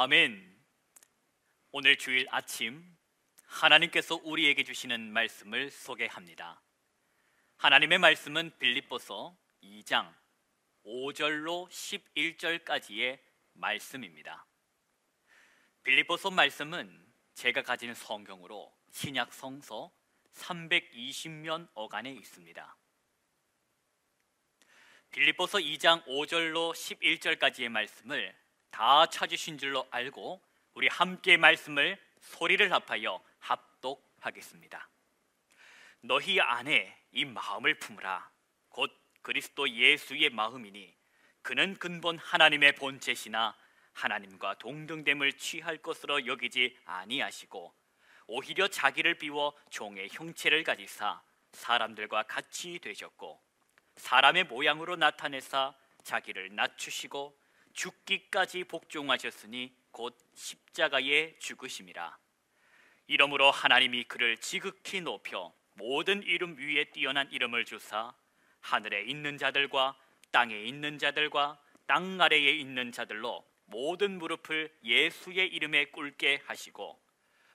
아멘. 오늘 주일 아침 하나님께서 우리에게 주시는 말씀을 소개합니다. 하나님의 말씀은 빌립보서 2장 5절로 11절까지의 말씀입니다. 빌립보서 말씀은 제가 가진 성경으로 신약 성서 320면 어간에 있습니다. 빌립보서 2장 5절로 11절까지의 말씀을 다 찾으신 줄로 알고 우리 함께 말씀을 소리를 합하여 합독하겠습니다. 너희 안에 이 마음을 품으라. 곧 그리스도 예수의 마음이니 그는 근본 하나님의 본체시나 하나님과 동등됨을 취할 것으로 여기지 아니하시고 오히려 자기를 비워 종의 형체를 가지사 사람들과 같이 되셨고 사람의 모양으로 나타내사 자기를 낮추시고 죽기까지 복종하셨으니 곧 십자가에 죽으심이라. 이러므로 하나님이 그를 지극히 높여 모든 이름 위에 뛰어난 이름을 주사 하늘에 있는 자들과 땅에 있는 자들과 땅 아래에 있는 자들로 모든 무릎을 예수의 이름에 꿇게 하시고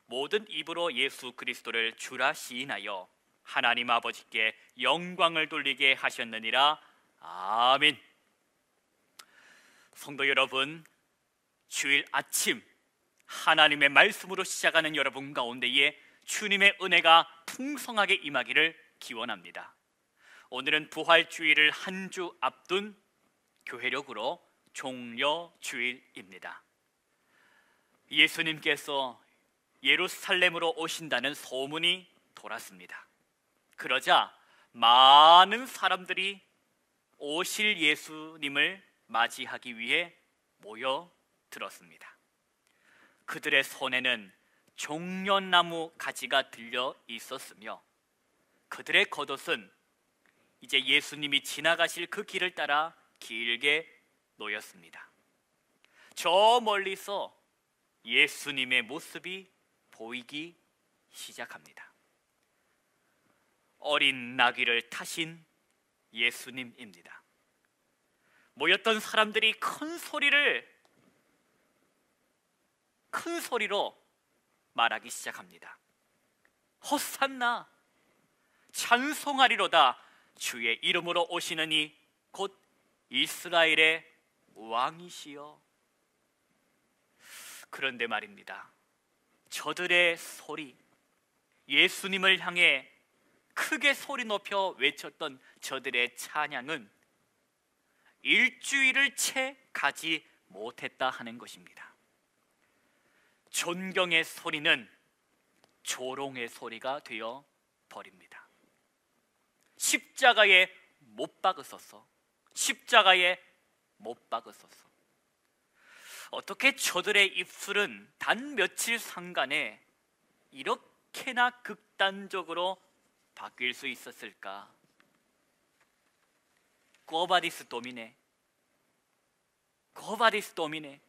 모든 입으로 예수 그리스도를 주라 시인하여 하나님 아버지께 영광을 돌리게 하셨느니라. 아멘. 성도 여러분, 주일 아침 하나님의 말씀으로 시작하는 여러분 가운데에 주님의 은혜가 풍성하게 임하기를 기원합니다. 오늘은 부활주일을 한 주 앞둔 교회력으로 종려주일입니다. 예수님께서 예루살렘으로 오신다는 소문이 돌았습니다. 그러자 많은 사람들이 오실 예수님을 맞이하기 위해 모여들었습니다. 그들의 손에는 종려나무 가지가 들려 있었으며 그들의 겉옷은 이제 예수님이 지나가실 그 길을 따라 길게 놓였습니다. 저 멀리서 예수님의 모습이 보이기 시작합니다. 어린 나귀를 타신 예수님입니다. 모였던 사람들이 큰 소리로 말하기 시작합니다. 호산나, 찬송하리로다. 주의 이름으로 오시는 이 곧 이스라엘의 왕이시여. 그런데 말입니다, 저들의 소리, 예수님을 향해 크게 소리 높여 외쳤던 저들의 찬양은 일주일을 채 가지 못했다 하는 것입니다. 존경의 소리는 조롱의 소리가 되어 버립니다. 십자가에 못 박으소서, 십자가에 못 박으소서. 어떻게 저들의 입술은 단 며칠 상간에 이렇게나 극단적으로 바뀔 수 있었을까? 꼬바디스 도미네, 꼬바디스 도미네.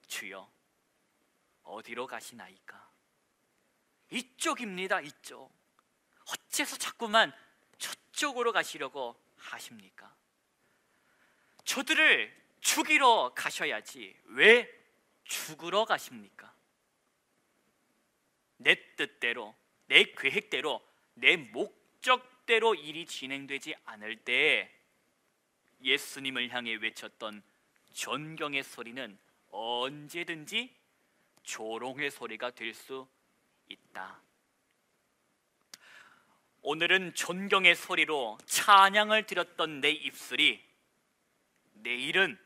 주여, 어디로 가시나이까? 이쪽입니다, 이쪽. 어째서 자꾸만 저쪽으로 가시려고 하십니까? 저들을 죽이러 가셔야지 왜 죽으러 가십니까? 내 뜻대로, 내 계획대로, 내 목적대로 일이 진행되지 않을 때 예수님을 향해 외쳤던 존경의 소리는 언제든지 조롱의 소리가 될 수 있다. 오늘은 존경의 소리로 찬양을 드렸던 내 입술이 내일은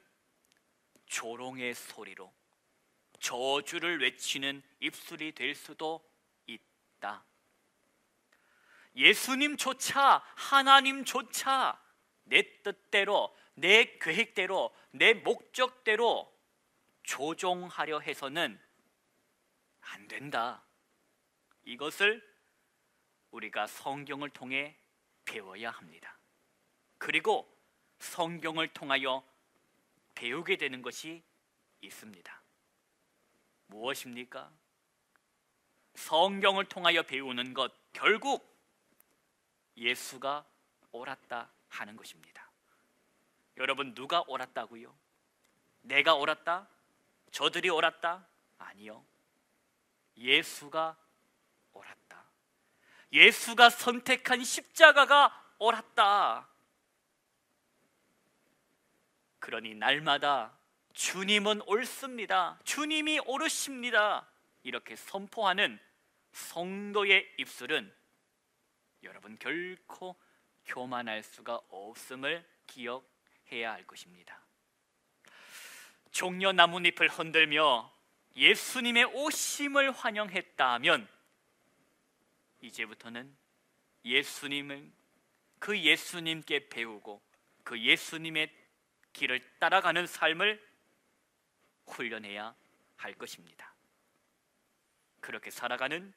조롱의 소리로 저주를 외치는 입술이 될 수도 있다. 예수님조차, 하나님조차 내 뜻대로, 내 계획대로, 내 목적대로 조종하려 해서는 안 된다. 이것을 우리가 성경을 통해 배워야 합니다. 그리고 성경을 통하여 배우게 되는 것이 있습니다. 무엇입니까? 성경을 통하여 배우는 것, 결국 예수가 옳았다 하는 것입니다. 여러분, 누가 옳았다고요? 내가 옳았다? 저들이 옳았다? 아니요. 예수가 옳았다. 예수가 선택한 십자가가 옳았다. 그러니 날마다 주님은 옳습니다. 주님이 옳으십니다. 이렇게 선포하는 성도의 입술은 여러분 결코 교만할 수가 없음을 기억해야 할 것입니다. 종려 나뭇잎을 흔들며 예수님의 오심을 환영했다면 이제부터는 예수님을 그 예수님께 배우고 그 예수님의 길을 따라가는 삶을 훈련해야 할 것입니다. 그렇게 살아가는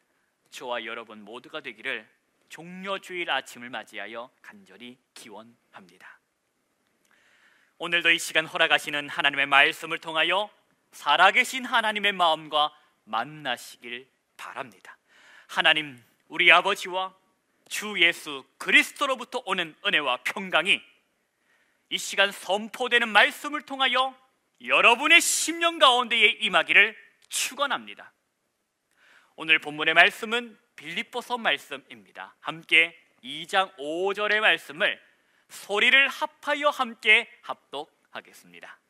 저와 여러분 모두가 되기를 종려주일 아침을 맞이하여 간절히 기원합니다. 오늘도 이 시간 허락하시는 하나님의 말씀을 통하여 살아계신 하나님의 마음과 만나시길 바랍니다. 하나님, 우리 아버지와 주 예수 그리스도로부터 오는 은혜와 평강이 이 시간 선포되는 말씀을 통하여 여러분의 심령 가운데에 임하기를 축원합니다. 오늘 본문의 말씀은 빌립보서 말씀입니다. 함께 2장 5절의 말씀을 소리를 합하여 함께 합독하겠습니다.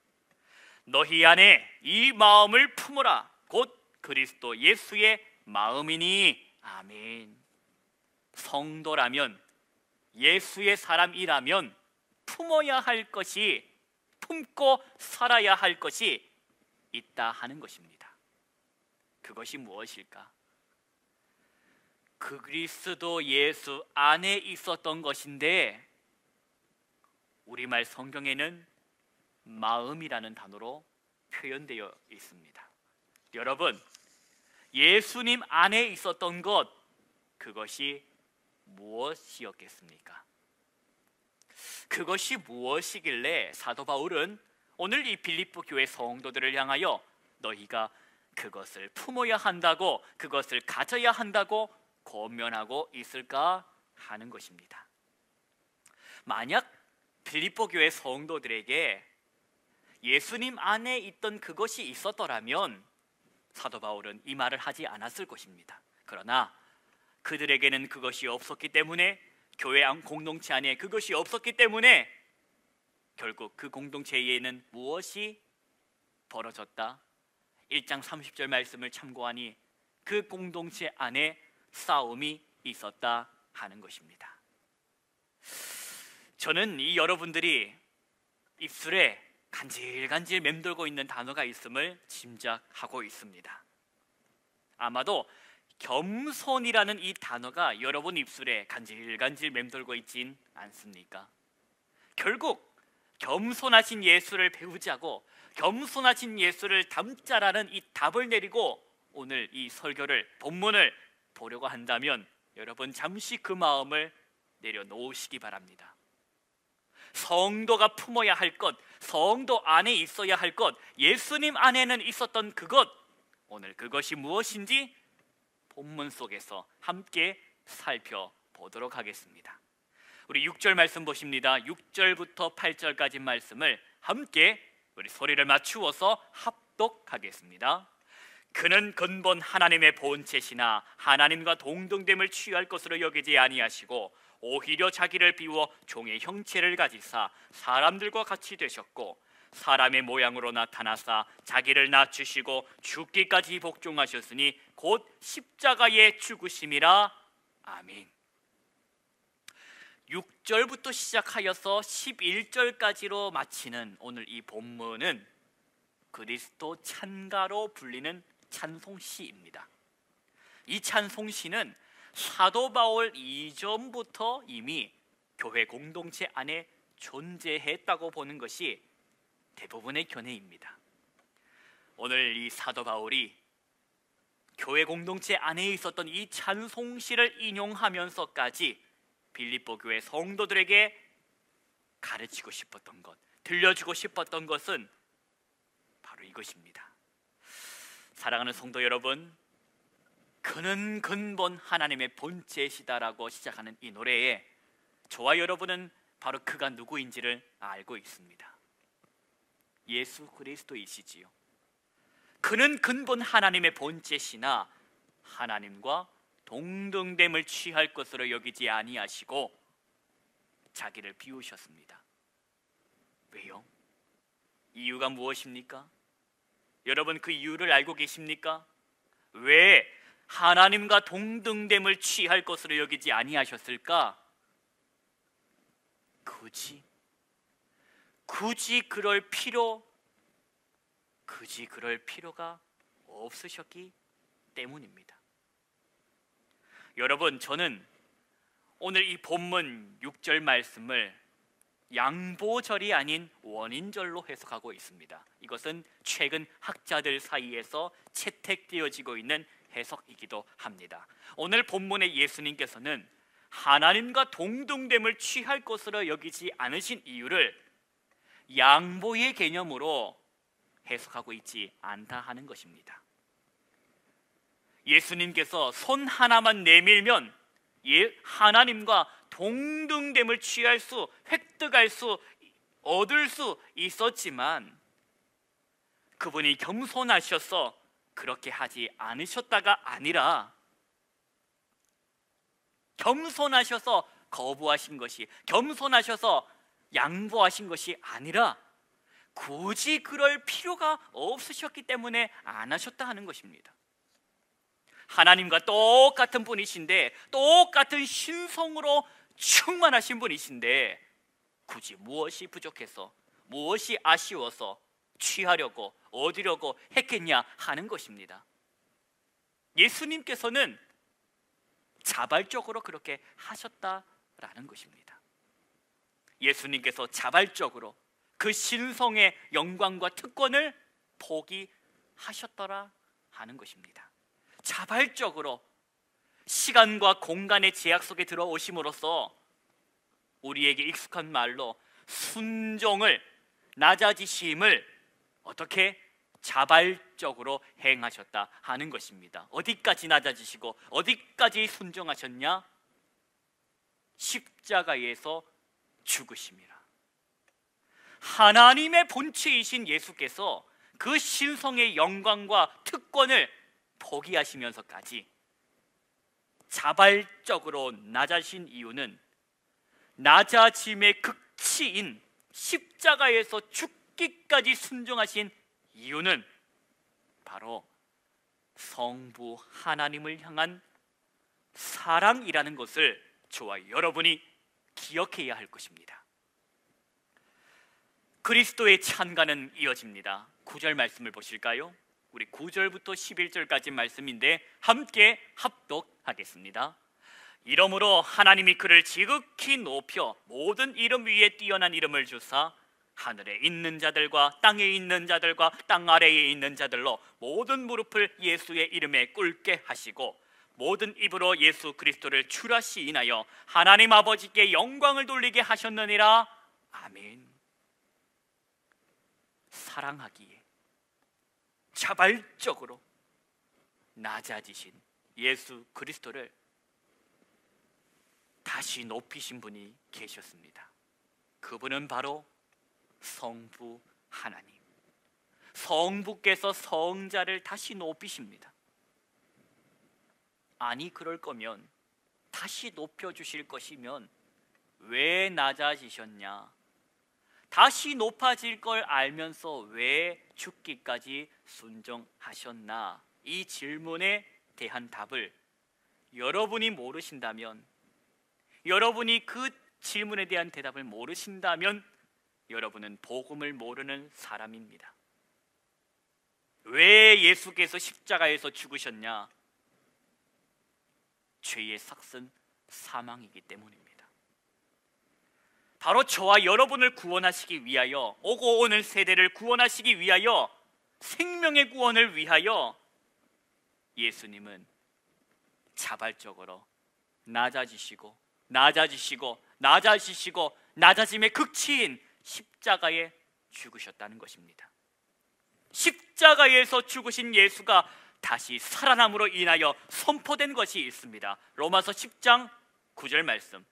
너희 안에 이 마음을 품으라. 곧 그리스도 예수의 마음이니. 아멘. 성도라면, 예수의 사람이라면 품어야 할 것이, 품고 살아야 할 것이 있다 하는 것입니다. 그것이 무엇일까? 그리스도 예수 안에 있었던 것인데 우리말 성경에는 마음이라는 단어로 표현되어 있습니다. 여러분, 예수님 안에 있었던 것, 그것이 무엇이었겠습니까? 그것이 무엇이길래 사도 바울은 오늘 이 빌립보 교회 성도들을 향하여 너희가 그것을 품어야 한다고, 그것을 가져야 한다고 권면하고 있을까 하는 것입니다. 만약 빌립보 교회 성도들에게 예수님 안에 있던 그것이 있었더라면 사도 바울은 이 말을 하지 않았을 것입니다. 그러나 그들에게는 그것이 없었기 때문에, 교회 공동체 안에 그것이 없었기 때문에 결국 그 공동체에는 무엇이 벌어졌다? 1장 30절 말씀을 참고하니 그 공동체 안에 싸움이 있었다 하는 것입니다. 저는 이 여러분들이 입술에 간질간질 맴돌고 있는 단어가 있음을 짐작하고 있습니다. 아마도 겸손이라는 이 단어가 여러분 입술에 간질간질 맴돌고 있진 않습니까? 결국 겸손하신 예수를 배우자고 겸손하신 예수를 닮자라는 이 답을 내리고 오늘 이 설교를, 본문을 보려고 한다면 여러분 잠시 그 마음을 내려놓으시기 바랍니다. 성도가 품어야 할 것, 성도 안에 있어야 할 것, 예수님 안에는 있었던 그것, 오늘 그것이 무엇인지 본문 속에서 함께 살펴보도록 하겠습니다. 우리 6절 말씀 보십니다. 6절부터 8절까지 말씀을 함께 우리 소리를 맞추어서 합독하겠습니다. 그는 근본 하나님의 본체시나 하나님과 동등됨을 취할 것으로 여기지 아니하시고 오히려 자기를 비워 종의 형체를 가지사 사람들과 같이 되셨고 사람의 모양으로 나타나사 자기를 낮추시고 죽기까지 복종하셨으니 곧 십자가의 죽으심이라. 아멘. 6절부터 시작하여서 11절까지로 마치는 오늘 이 본문은 그리스도 찬가로 불리는 찬송시입니다. 이 찬송시는 사도 바울 이전부터 이미 교회 공동체 안에 존재했다고 보는 것이 대부분의 견해입니다. 오늘 이 사도 바울이 교회 공동체 안에 있었던 이 찬송시를 인용하면서까지 빌립보 교회 성도들에게 가르치고 싶었던 것, 들려주고 싶었던 것은 바로 이것입니다. 사랑하는 성도 여러분, 그는 근본 하나님의 본체시다라고 시작하는 이 노래에 저와 여러분은 바로 그가 누구인지를 알고 있습니다. 예수 그리스도이시지요. 그는 근본 하나님의 본체시나 하나님과 동등됨을 취할 것으로 여기지 아니하시고 자기를 비우셨습니다. 왜요? 이유가 무엇입니까? 여러분, 그 이유를 알고 계십니까? 왜 하나님과 동등됨을 취할 것으로 여기지 아니하셨을까? 굳이 그럴 필요가 없으셨기 때문입니다. 여러분, 저는 오늘 이 본문 6절 말씀을 양보절이 아닌 원인절로 해석하고 있습니다. 이것은 최근 학자들 사이에서 채택되어지고 있는 해석이기도 합니다. 오늘 본문의 예수님께서는 하나님과 동등됨을 취할 것으로 여기지 않으신 이유를 양보의 개념으로 해석하고 있지 않다 하는 것입니다. 예수님께서 손 하나만 내밀면 하나님과 동등됨을 취할 수, 획득할 수, 얻을 수 있었지만 그분이 겸손하셔서 그렇게 하지 않으셨다가 아니라 겸손하셔서 거부하신 것이, 겸손하셔서 양보하신 것이 아니라 굳이 그럴 필요가 없으셨기 때문에 안 하셨다 하는 것입니다. 하나님과 똑같은 분이신데, 똑같은 신성으로 충만하신 분이신데 굳이 무엇이 부족해서, 무엇이 아쉬워서 취하려고, 얻으려고 했겠냐 하는 것입니다. 예수님께서는 자발적으로 그렇게 하셨다라는 것입니다. 예수님께서 자발적으로 그 신성의 영광과 특권을 포기하셨더라 하는 것입니다. 자발적으로 시간과 공간의 제약 속에 들어오심으로써 우리에게 익숙한 말로 순종을, 낮아지심을 어떻게 자발적으로 행하셨다 하는 것입니다. 어디까지 낮아지시고 어디까지 순종하셨냐? 십자가에서 죽으심이라. 하나님의 본체이신 예수께서 그 신성의 영광과 특권을 포기하시면서까지 자발적으로 낮아진 이유는 낮아짐의 극치인 십자가에서 죽기까지 순종하신 이유는 바로 성부 하나님을 향한 사랑이라는 것을 저와 여러분이 기억해야 할 것입니다. 그리스도의 찬가는 이어집니다. 9절 말씀을 보실까요? 우리 9절부터 11절까지 말씀인데 함께 합독하겠습니다. 이러므로 하나님이 그를 지극히 높여 모든 이름 위에 뛰어난 이름을 주사 하늘에 있는 자들과 땅에 있는 자들과 땅 아래에 있는 자들로 모든 무릎을 예수의 이름에 꿇게 하시고 모든 입으로 예수 그리스도를 주라시 인하여 하나님 아버지께 영광을 돌리게 하셨느니라. 아멘. 사랑하기에 자발적으로 낮아지신 예수 그리스도를 다시 높이신 분이 계셨습니다. 그분은 바로 성부 하나님. 성부께서 성자를 다시 높이십니다. 아니, 그럴 거면, 다시 높여주실 것이면 왜 낮아지셨냐? 다시 높아질 걸 알면서 왜 죽기까지 순종하셨나? 이 질문에 대한 답을 여러분이 모르신다면, 여러분이 그 질문에 대한 대답을 모르신다면 여러분은 복음을 모르는 사람입니다. 왜 예수께서 십자가에서 죽으셨냐? 죄의 삭은 사망이기 때문입니다. 바로 저와 여러분을 구원하시기 위하여, 오고 오는 세대를 구원하시기 위하여, 생명의 구원을 위하여 예수님은 자발적으로 낮아지시고 낮아짐의 극치인 십자가에 죽으셨다는 것입니다. 십자가에서 죽으신 예수가 다시 살아남으로 인하여 선포된 것이 있습니다. 로마서 10장 9절 말씀.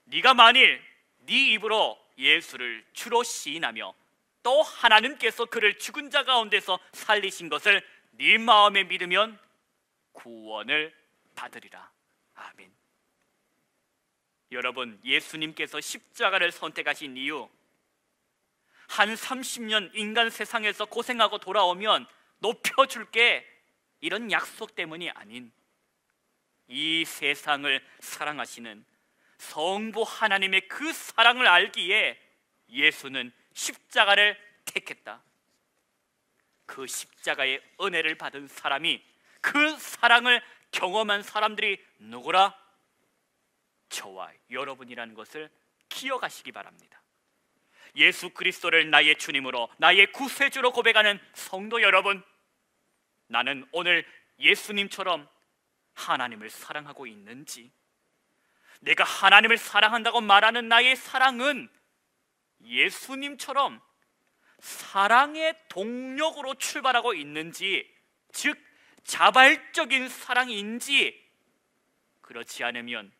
네가 만일 네 입으로 예수를 주로 시인하며 또 또 하나님께서 그를 죽은 자 가운데서 살리신 것을 네 마음에 믿으면 구원을 받으리라. 아멘. 여러분, 예수님께서 십자가를 선택하신 이유, 한 30년 인간 세상에서 고생하고 돌아오면 높여줄게, 이런 약속 때문이 아닌 이 세상을 사랑하시는 성부 하나님의 그 사랑을 알기에 예수는 십자가를 택했다. 그 십자가의 은혜를 받은 사람이, 그 사랑을 경험한 사람들이 누구라? 저와 여러분이라는 것을 기억하시기 바랍니다. 예수 그리스도를 나의 주님으로, 나의 구세주로 고백하는 성도 여러분, 나는 오늘 예수님처럼 하나님을 사랑하고 있는지, 내가 하나님을 사랑한다고 말하는 나의 사랑은 예수님처럼 사랑의 동력으로 출발하고 있는지, 즉 자발적인 사랑인지, 그렇지 않으면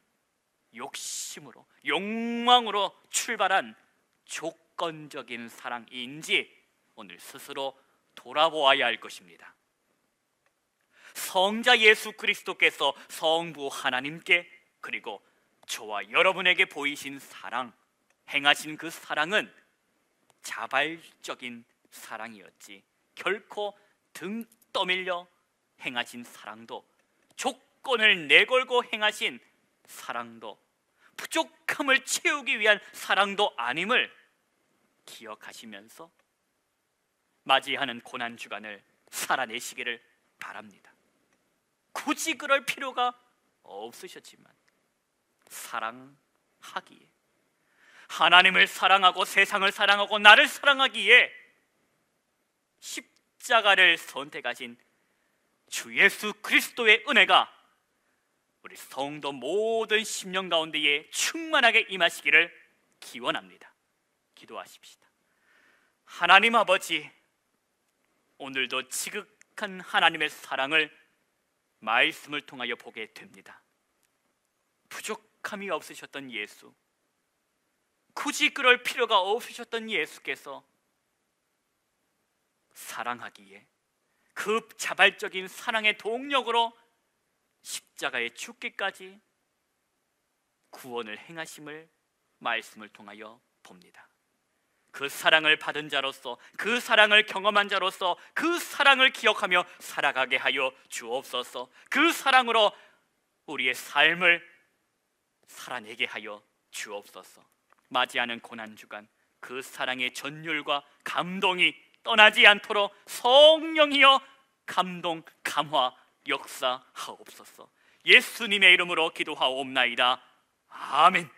욕심으로, 욕망으로 출발한 조건적인 사랑인지 오늘 스스로 돌아보아야 할 것입니다. 성자 예수 그리스도께서 성부 하나님께, 그리고 저와 여러분에게 보이신 사랑, 행하신 그 사랑은 자발적인 사랑이었지, 결코 등 떠밀려 행하신 사랑도, 조건을 내걸고 행하신 사랑도, 부족함을 채우기 위한 사랑도 아님을 기억하시면서 맞이하는 고난주간을 살아내시기를 바랍니다. 굳이 그럴 필요가 없으셨지만 사랑하기에, 하나님을 사랑하고 세상을 사랑하고 나를 사랑하기에 십자가를 선택하신 주 예수 그리스도의 은혜가 우리 성도 모든 심령 가운데에 충만하게 임하시기를 기원합니다. 기도하십시다. 하나님 아버지, 오늘도 지극한 하나님의 사랑을 말씀을 통하여 보게 됩니다. 부족함이 없으셨던 예수, 굳이 그럴 필요가 없으셨던 예수께서 사랑하기에 그 자발적인 사랑의 동력으로 십자가에 죽기까지 구원을 행하심을 말씀을 통하여 봅니다. 그 사랑을 받은 자로서, 그 사랑을 경험한 자로서 그 사랑을 기억하며 살아가게 하여 주옵소서. 그 사랑으로 우리의 삶을 살아내게 하여 주옵소서. 맞이하는 고난주간 그 사랑의 전율과 감동이 떠나지 않도록 성령이여 감동, 감화, 역사하옵소서. 예수님의 이름으로 기도하옵나이다. 아멘.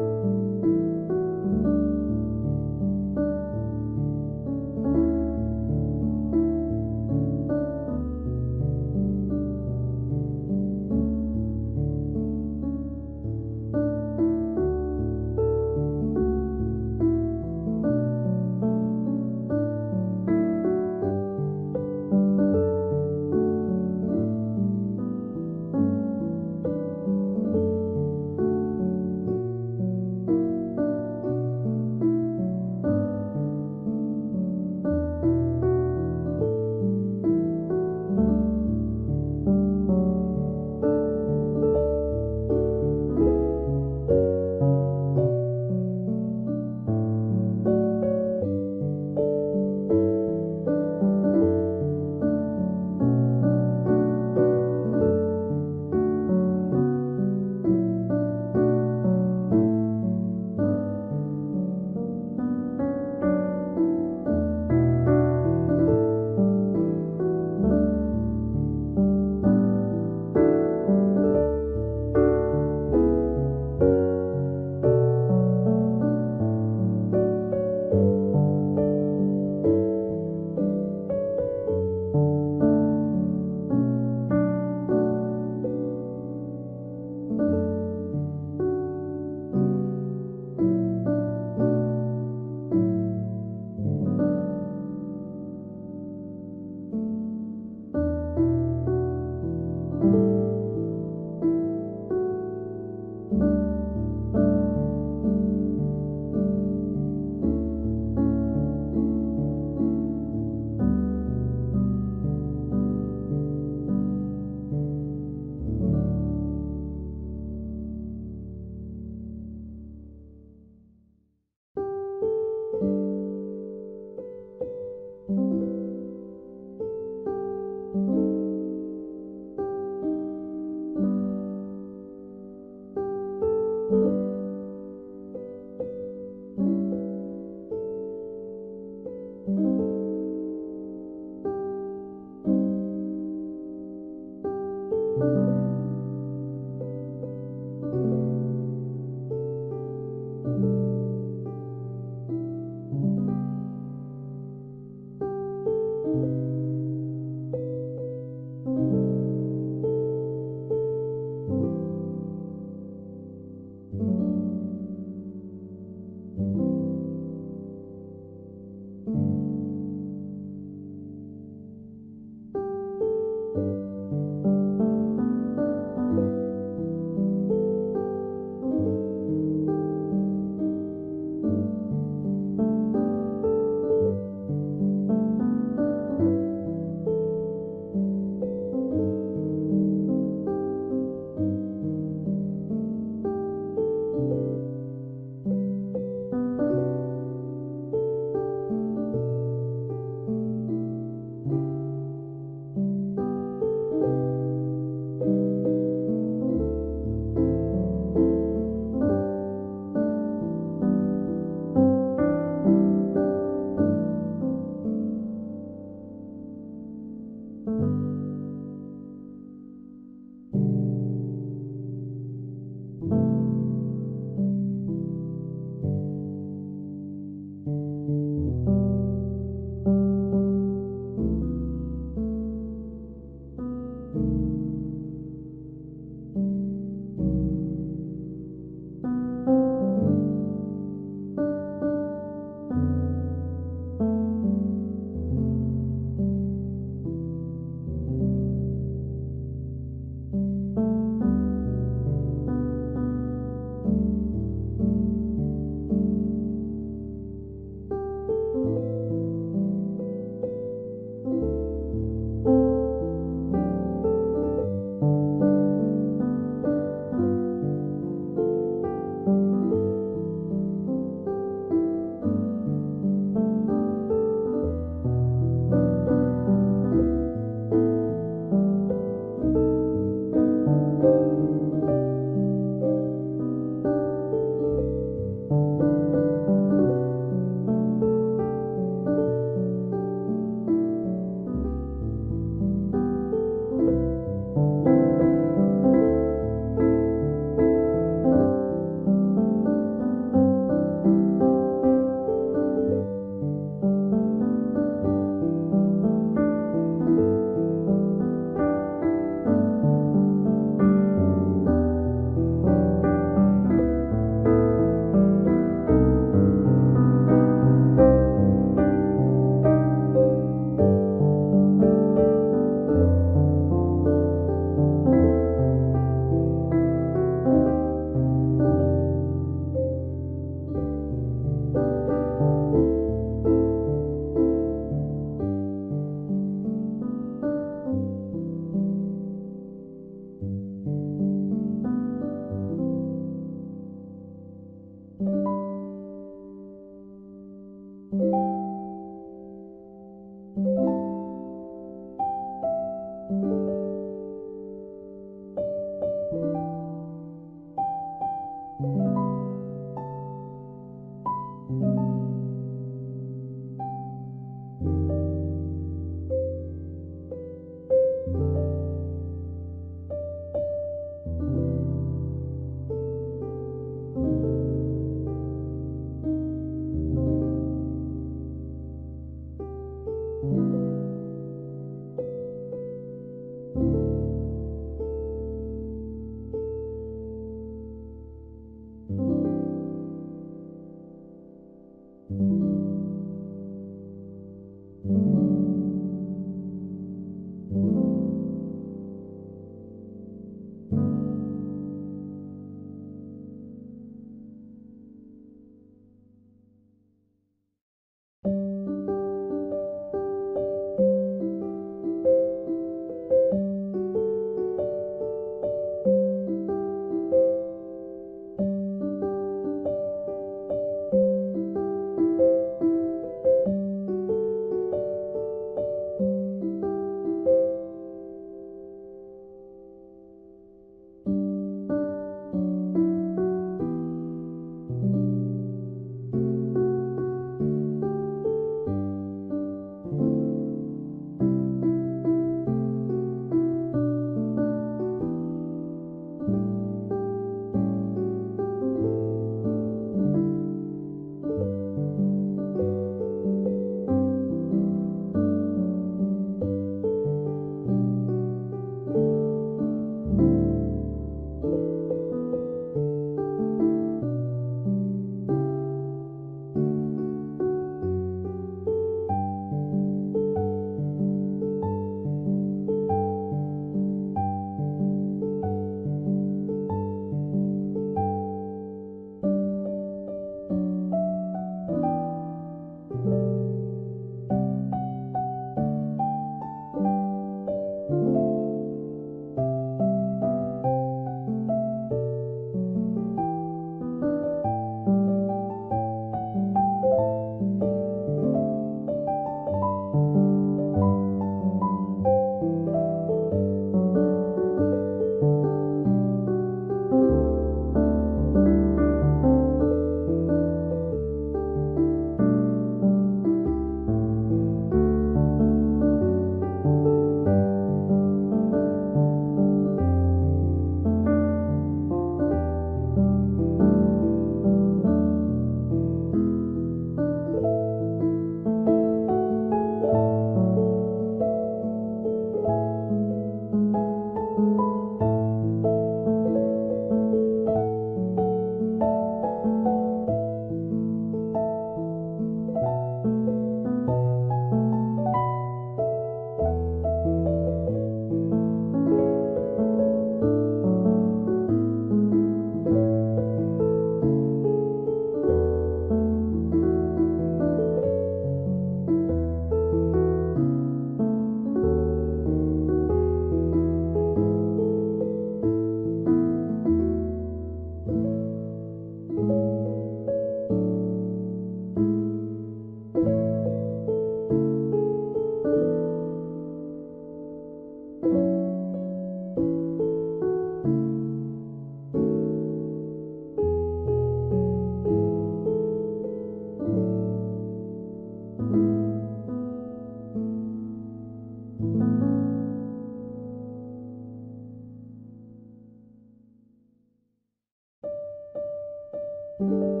네.